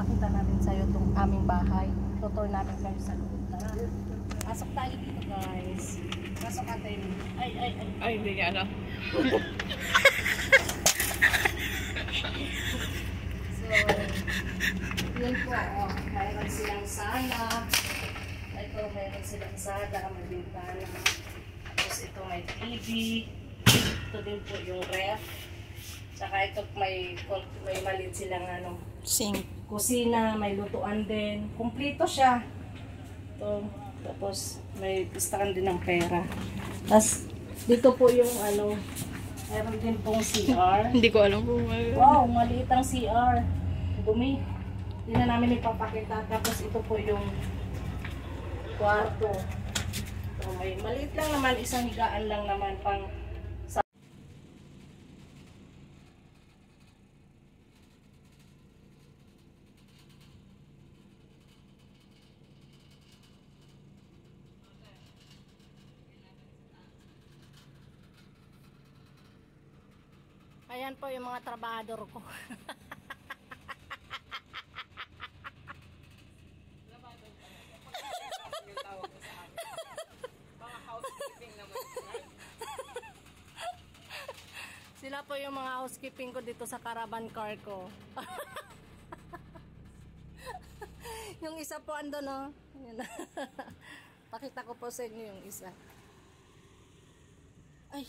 papakita natin sa'yo itong aming bahay. Tutor namin kayo sa loob. Tara. Pasok tayo dito guys. Pasok natin. Ay, hindi niya alam. So, yun po. Oh, mayroon silang sala. Ito, mayroon silang sala. May bintana. Tapos ito may TV. Ito din po yung ref. Tsaka ito may maliit silang Sink. kusina, may lutuan din. Kumpleto siya. Ito, tapos may pistakan din ng pera. Tapos dito po yung meron din pong CR. Hindi ko alam kung Wow, maliit ang CR. Dumi. Hindi na namin ipapakita. Tapos ito po yung kwarto. So, may maliit lang naman, isang higaan lang naman pang Ayan po yung mga trabahador ko. Sila po yung mga housekeeping ko dito sa caravan car ko. Yung isa po ando no. Pakita ko po sa inyo yung isa. Ay.